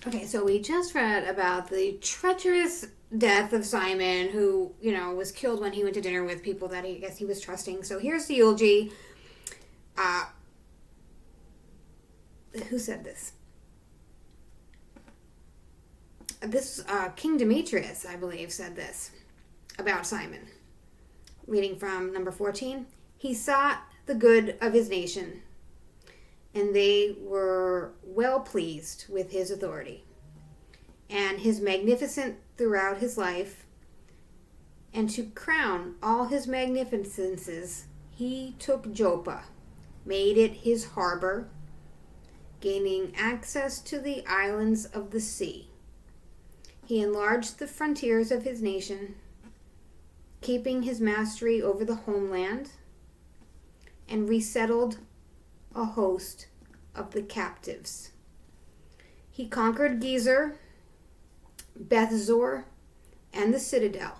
Okay, so we just read about the treacherous death of Simon, who, was killed when he went to dinner with people that I guess he was trusting. So here's the eulogy. Uh, who said this? King Demetrius, I believe, said this about Simon. Reading from number 14. He sought the good of his nation, and they were well pleased with his authority and his magnificence throughout his life. And to crown all his magnificences, he took Joppa, made it his harbor, gaining access to the islands of the sea. He enlarged the frontiers of his nation, keeping his mastery over the homeland, and resettled a host of the captives. He conquered Gezer, Bethzor, and the citadel,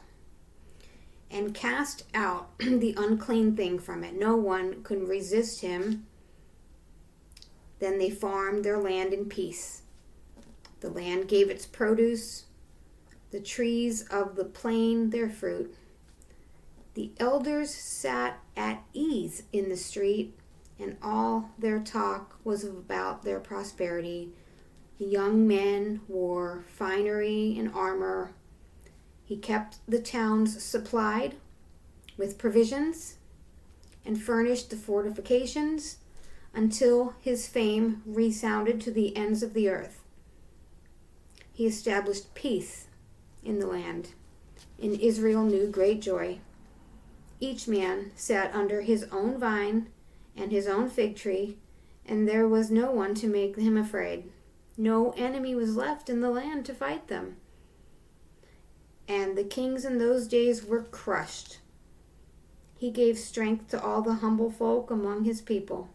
and cast out the unclean thing from it. No one could resist him. Then they farmed their land in peace. The land gave its produce, the trees of the plain their fruit. The elders sat at ease in the street, and all their talk was about their prosperity. The young men wore finery and armor. He kept the towns supplied with provisions and furnished the fortifications until his fame resounded to the ends of the earth. He established peace in the land, and Israel knew great joy. Each man sat under his own vine and his own fig tree, and there was no one to make him afraid. No enemy was left in the land to fight them. And the kings in those days were crushed. He gave strength to all the humble folk among his people.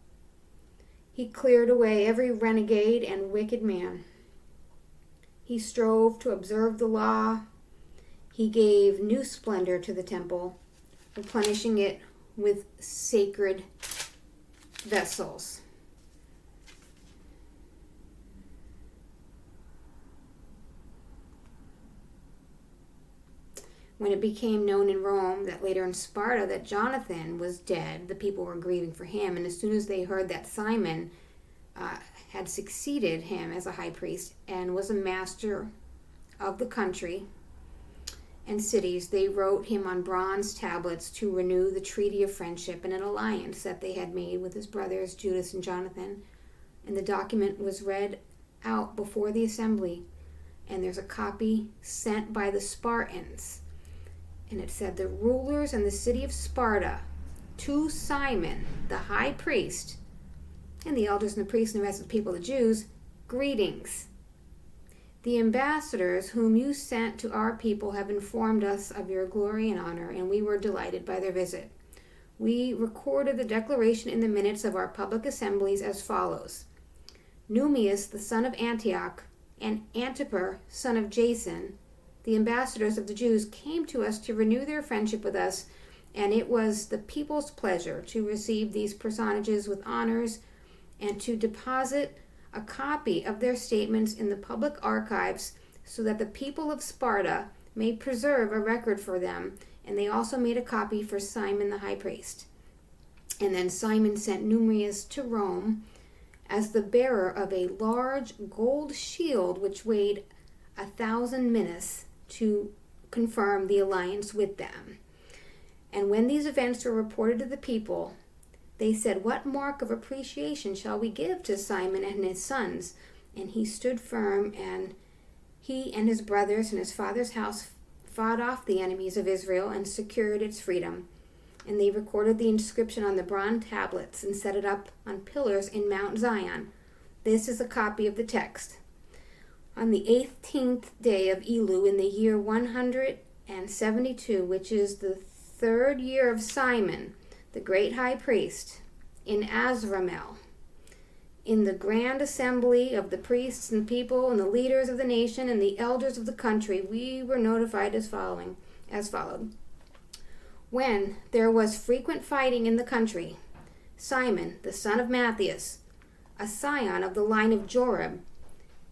He cleared away every renegade and wicked man. He strove to observe the law. He gave new splendor to the temple, replenishing it with sacred vessels. When it became known in Rome that later in Sparta that Jonathan was dead, the people were grieving for him. And as soon as they heard that Simon had succeeded him as a high priest and was a master of the country and cities, they wrote him on bronze tablets to renew the treaty of friendship and an alliance that they had made with his brothers Judas and Jonathan. And the document was read out before the assembly, and there's a copy sent by the Spartans. And it said, the rulers in the city of Sparta, to Simon, the high priest, and the elders and the priests and the rest of the people, the Jews, greetings. The ambassadors whom you sent to our people have informed us of your glory and honor, and we were delighted by their visit. We recorded the declaration in the minutes of our public assemblies as follows. Numius, the son of Antioch, and Antipater, son of Jason, the ambassadors of the Jews, came to us to renew their friendship with us, and it was the people's pleasure to receive these personages with honors and to deposit a copy of their statements in the public archives so that the people of Sparta may preserve a record for them. And they also made a copy for Simon the high priest. And then Simon sent Numius to Rome as the bearer of a large gold shield which weighed 1,000 minas, to confirm the alliance with them. And when these events were reported to the people, they said, what mark of appreciation shall we give to Simon and his sons? And he stood firm, and he and his brothers and his father's house fought off the enemies of Israel and secured its freedom. And they recorded the inscription on the bronze tablets and set it up on pillars in Mount Zion. This is a copy of the text. On the 18th day of Elu in the year 172, which is the third year of Simon, the great high priest, in Azramel, in the grand assembly of the priests and people and the leaders of the nation and the elders of the country, we were notified as followed. When there was frequent fighting in the country, Simon, the son of Matthias, a scion of the line of Joram,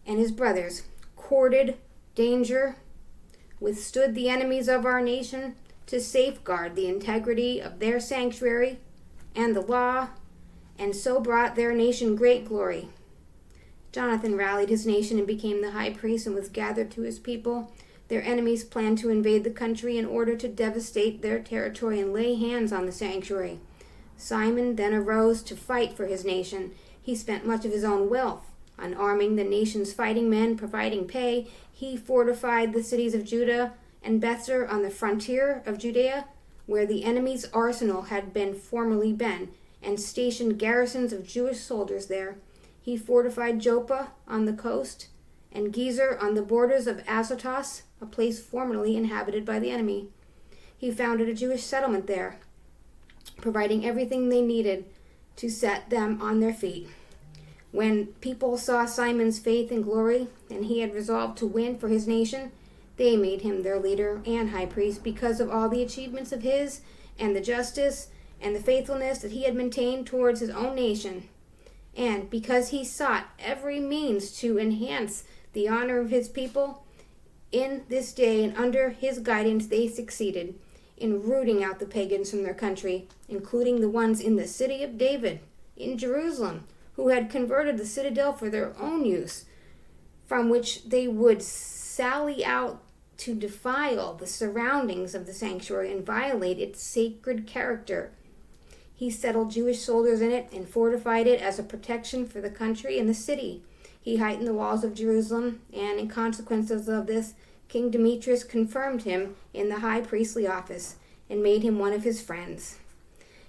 and his brothers courted danger, withstood the enemies of our nation to safeguard the integrity of their sanctuary and the law, and so brought their nation great glory. Jonathan rallied his nation and became the high priest and was gathered to his people. Their enemies planned to invade the country in order to devastate their territory and lay hands on the sanctuary. Simon then arose to fight for his nation. He spent much of his own wealth on arming the nation's fighting men, providing pay. He fortified the cities of Judah and Bethser on the frontier of Judea, where the enemy's arsenal had been formerly been, and stationed garrisons of Jewish soldiers there. He fortified Joppa on the coast, and Gezer on the borders of Azotus, a place formerly inhabited by the enemy. He founded a Jewish settlement there, providing everything they needed to set them on their feet. When people saw Simon's faith and glory, and he had resolved to win for his nation, they made him their leader and high priest because of all the achievements of his and the justice and the faithfulness that he had maintained towards his own nation, and because he sought every means to enhance the honor of his people. In this day and under his guidance they succeeded in rooting out the pagans from their country, including the ones in the city of David, in Jerusalem, who had converted the citadel for their own use, from which they would sally out to defile the surroundings of the sanctuary and violate its sacred character. He settled Jewish soldiers in it and fortified it as a protection for the country and the city. He heightened the walls of Jerusalem, and in consequences of this, King Demetrius confirmed him in the high priestly office and made him one of his friends,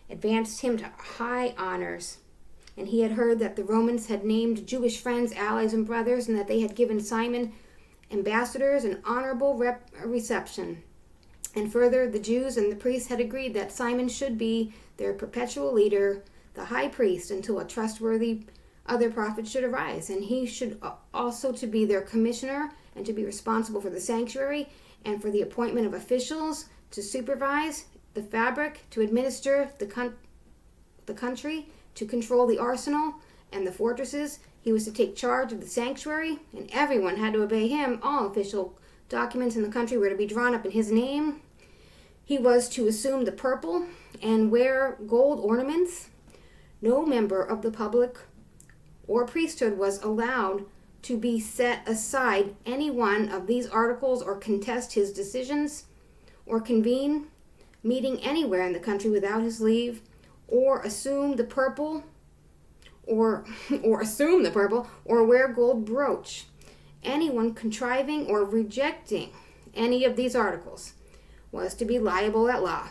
advanced him to high honors. And he had heard that the Romans had named Jewish friends, allies, and brothers, and that they had given Simon ambassadors an honorable reception. And further, the Jews and the priests had agreed that Simon should be their perpetual leader, the high priest, until a trustworthy other prophet should arise. And he should also to be their commissioner and to be responsible for the sanctuary and for the appointment of officials to supervise the fabric, to administer the country, to control the arsenal and the fortresses. He was to take charge of the sanctuary, and everyone had to obey him. All official documents in the country were to be drawn up in his name. He was to assume the purple and wear gold ornaments. No member of the public or priesthood was allowed to be set aside any one of these articles or contest his decisions or convene meeting anywhere in the country without his leave, or assume the purple or wear gold brooch. Anyone contriving or rejecting any of these articles was to be liable at law.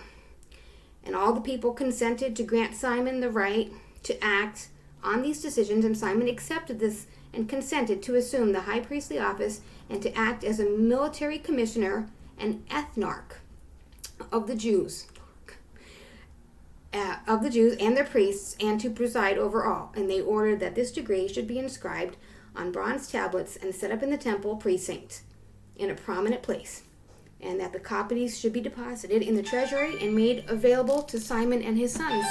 And all the people consented to grant Simon the right to act on these decisions, and Simon accepted this and consented to assume the high priestly office and to act as a military commissioner and ethnarch of the Jews and their priests, and to preside over all. And they ordered that this degree should be inscribed on bronze tablets and set up in the temple precinct in a prominent place, and that the copies should be deposited in the treasury and made available to Simon and his sons.